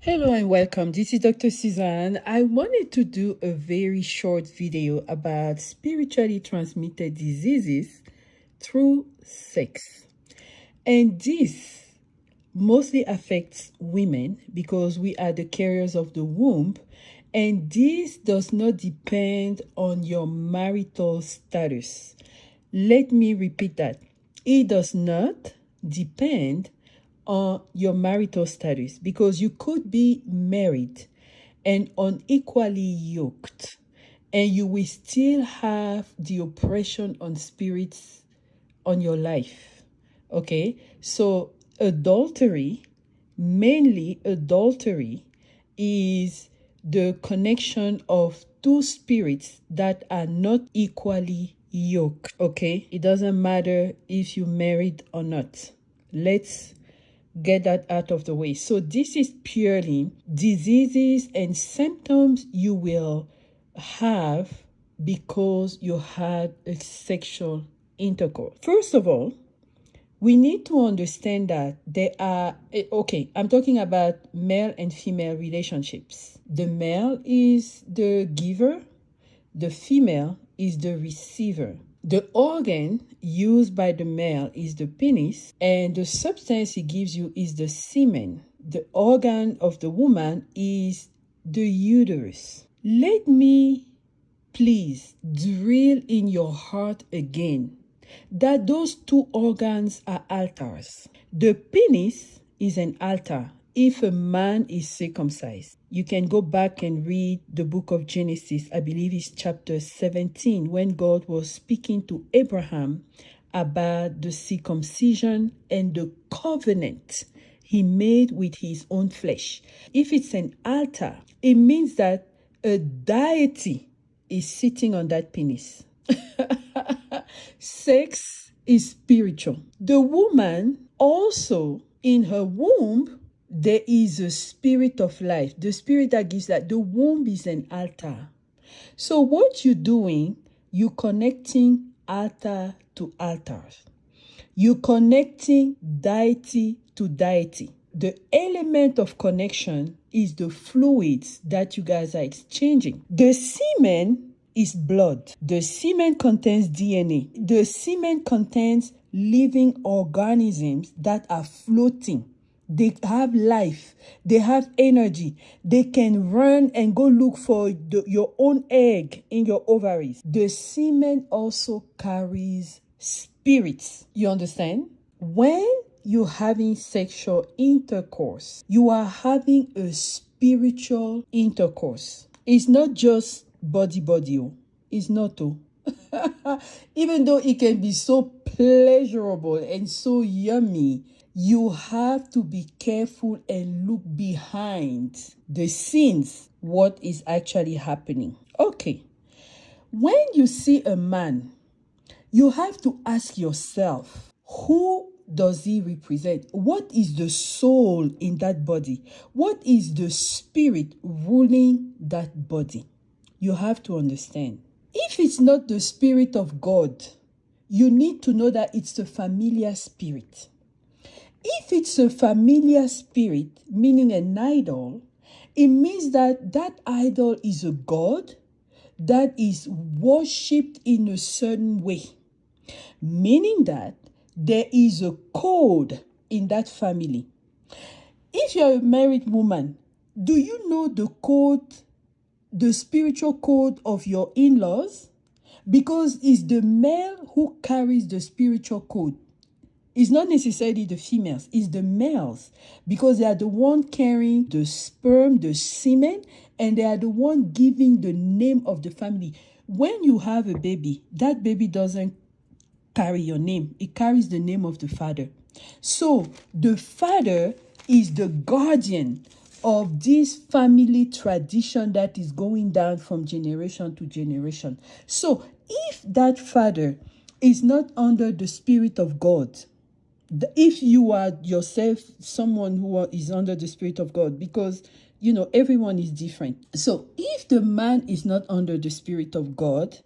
Hello and welcome. This is Dr. Suzanne. I wanted to do a very short video about spiritually transmitted diseases through sex. And this mostly affects women because we are the carriers of the womb. And this does not depend on your marital status. Let me repeat that. It does not depend on your marital status because you could be married and unequally yoked and you will still have the oppression on spirits on your life. Okay, so mainly adultery is the connection of two spirits that are not equally yoked. Okay, it doesn't matter if you married or not. Let's get that out of the way. So this is purely diseases and symptoms you will have because you had a sexual intercourse. First of all, we need to understand that there are, I'm talking about male and female relationships. The male is the giver, the female is the receiver. The organ used by the male is the penis, and the substance he gives you is the semen. The organ of the woman is the uterus. Let me please drill in your heart again that those two organs are altars. The penis is an altar if a man is circumcised. You can go back and read the book of Genesis, I believe it's chapter 17, when God was speaking to Abraham about the circumcision and the covenant he made with his own flesh. If it's an altar, it means that a deity is sitting on that penis. Sex is spiritual. The woman also, in her womb, there is a spirit of life. The spirit that gives life. The womb is an altar. So what you're doing, you're connecting altar to altars. You're connecting deity to deity. The element of connection is the fluids that you guys are exchanging. The semen is blood. The semen contains DNA. The semen contains living organisms that are floating. They have life. They have energy. They can run and go look for your own egg in your ovaries. The semen also carries spirits. You understand? When you're having sexual intercourse, you are having a spiritual intercourse. It's not just body. It's not. Even though it can be so pleasurable and so yummy, you have to be careful and look behind the scenes, what is actually happening. Okay, when you see a man, you have to ask yourself, who does he represent? What is the soul in that body? What is the spirit ruling that body? You have to understand. If it's not the spirit of God, you need to know that it's a familiar spirit. If it's a familiar spirit, meaning an idol, it means that that idol is a god that is worshipped in a certain way. Meaning that there is a code in that family. If you're a married woman, do you know the code, the spiritual code of your in-laws? Because it's the male who carries the spiritual code. It's not necessarily the females, it's the males, because they are the one carrying the sperm, the semen, and they are the one giving the name of the family. When you have a baby, that baby doesn't carry your name. It carries the name of the father. So the father is the guardian of this family tradition that is going down from generation to generation. So if that father is not under the spirit of God, if you are yourself someone who is under the spirit of God, because everyone is different. So if the man is not under the spirit of God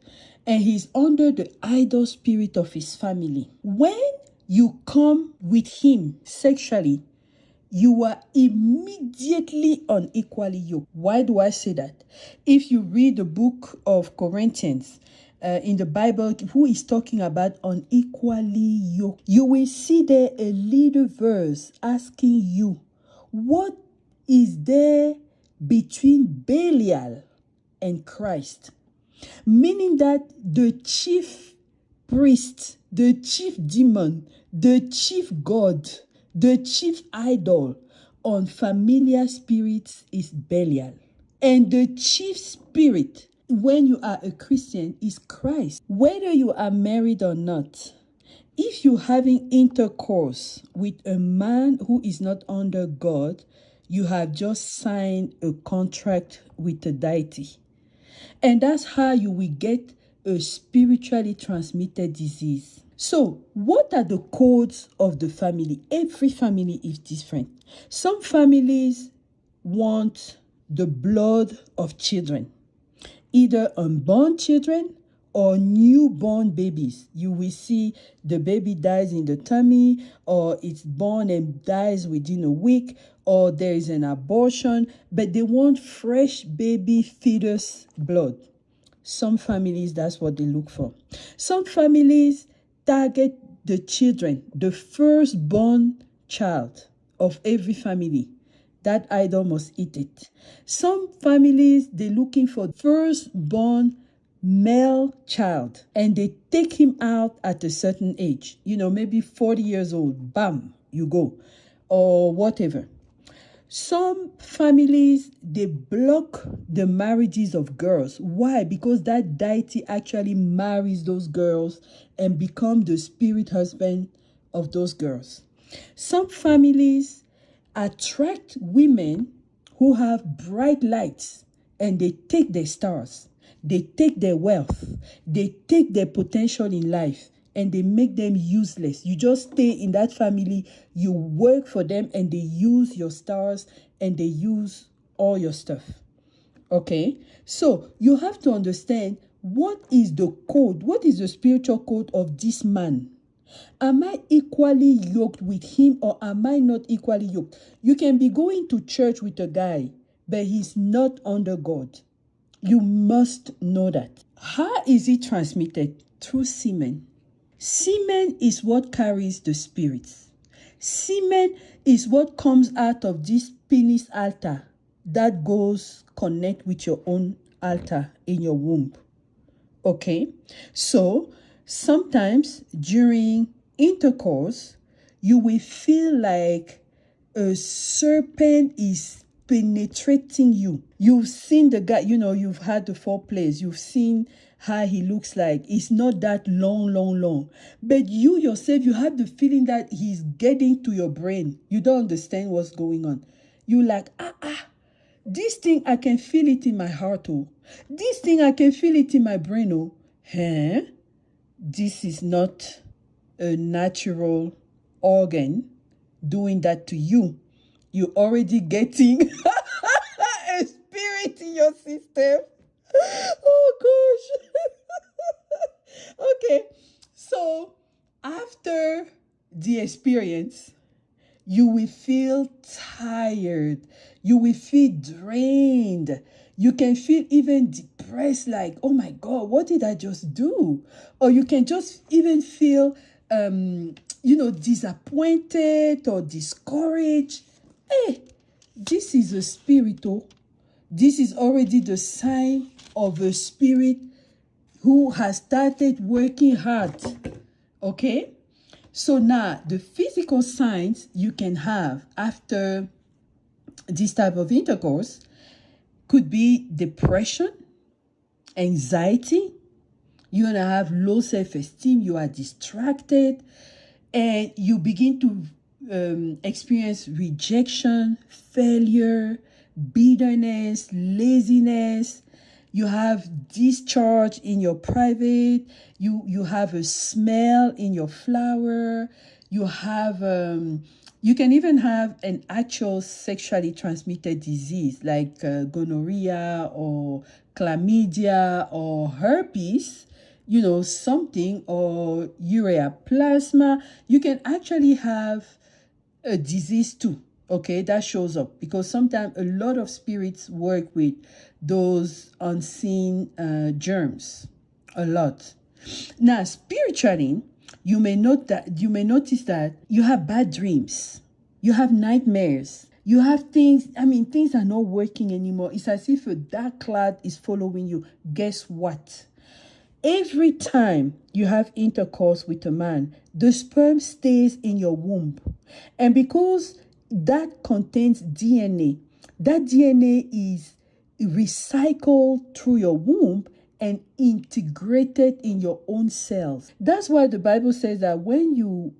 and he's under the idol spirit of his family, when you come with him sexually, you are immediately unequally yoked. Why do I say that? If you read the book of Corinthians, in the Bible, who is talking about unequally yoked, you will see there a little verse asking you, what is there between Belial and Christ? Meaning that the chief priest, the chief demon, the chief god, the chief idol on familiar spirits is Belial. And the chief spirit, when you are a Christian, is Christ. Whether you are married or not, if you're having intercourse with a man who is not under God, you have just signed a contract with the deity. And that's how you will get a spiritually transmitted disease. So, what are the codes of the family? Every family is different. Some families want the blood of children, either unborn children or newborn babies. You will see the baby dies in the tummy, or it's born and dies within a week, or there is an abortion, but they want fresh baby fetus blood. Some families, that's what they look for. Some families target the children, the firstborn child of every family. That idol must eat it. Some families, they're looking for firstborn male child, and they take him out at a certain age, maybe 40 years old, bam, you go, or whatever. Some families, they block the marriages of girls. Why? Because that deity actually marries those girls and become the spirit husband of those girls. Some families attract women who have bright lights, and they take their stars, they take their wealth, they take their potential in life, and they make them useless. You just stay in that family, you work for them, and they use your stars and they use all your stuff. Okay? So you have to understand, what is the code? What is the spiritual code of this man? Am I equally yoked with him, or am I not equally yoked? You can be going to church with a guy, but he's not under God. You must know that. How is it transmitted? Through semen. Semen is what carries the spirits. Semen is what comes out of this penis altar that goes connect with your own altar in your womb. Okay? So, sometimes during intercourse, you will feel like a serpent is penetrating you. You've seen the guy, you've had the foreplays, you've seen how he looks like. It's not that long. But you yourself, you have the feeling that he's getting to your brain. You don't understand what's going on. You're like, this thing, I can feel it in my heart, oh. This thing, I can feel it in my brain, oh. This is not a natural organ doing that to you. You're already getting a spirit in your system. Oh gosh. Okay. So after the experience, you will feel tired. You will feel drained. You can feel even depressed, like, oh my God, what did I just do? Or you can just even feel, disappointed or discouraged. Hey, this is a spirit, oh. This is already the sign of a spirit who has started working hard. Okay? So now, the physical signs you can have after this type of intercourse could be depression, anxiety. You're going to have low self-esteem. You are distracted. And you begin to experience rejection, failure, bitterness, laziness. You have discharge in your private. You have a smell in your flower. You have you can even have an actual sexually transmitted disease like gonorrhea or chlamydia or herpes, something, or urea plasma. You can actually have a disease too. Okay, that shows up because sometimes a lot of spirits work with those unseen germs a lot. Now, spiritually, you may notice that you have bad dreams, you have nightmares, you have things. I mean, things are not working anymore. It's as if a dark cloud is following you. Guess what? Every time you have intercourse with a man, the sperm stays in your womb. And because that contains DNA, that DNA is recycled through your womb and integrated in your own cells. That's why the Bible says that when you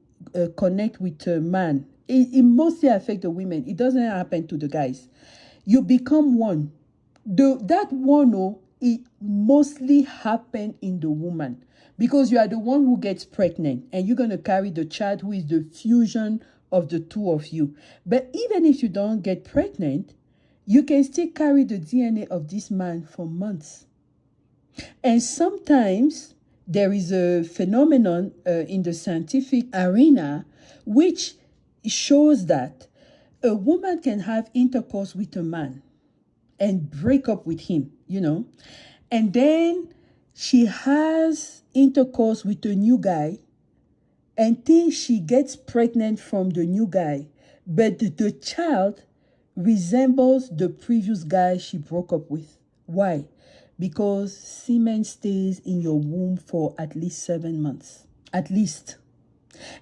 connect with a man, it mostly affects the women. It doesn't happen to the guys. You become one. That one, it mostly happen in the woman because you are the one who gets pregnant and you're going to carry the child who is the fusion of the two of you. But even if you don't get pregnant, you can still carry the DNA of this man for months. And sometimes there is a phenomenon in the scientific arena which shows that a woman can have intercourse with a man and break up with him, and then she has intercourse with a new guy and thinks she gets pregnant from the new guy, but the child resembles the previous guy she broke up with. Why? Because semen stays in your womb for at least 7 months. At least.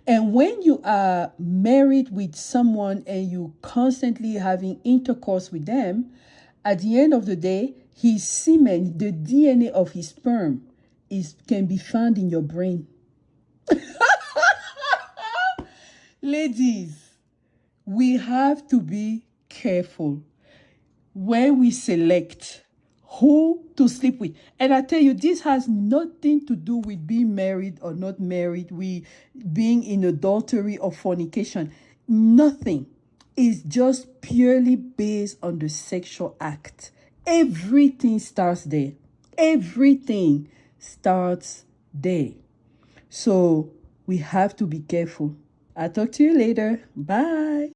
And when you are married with someone and you constantly having intercourse with them, at the end of the day, his semen, the DNA of his sperm, can be found in your brain. Ladies, we have to be careful when we select who to sleep with. And I tell you, this has nothing to do with being married or not married, being in adultery or fornication. Nothing. It's just purely based on the sexual act. Everything starts there. Everything starts there. So we have to be careful. I'll talk to you later. Bye.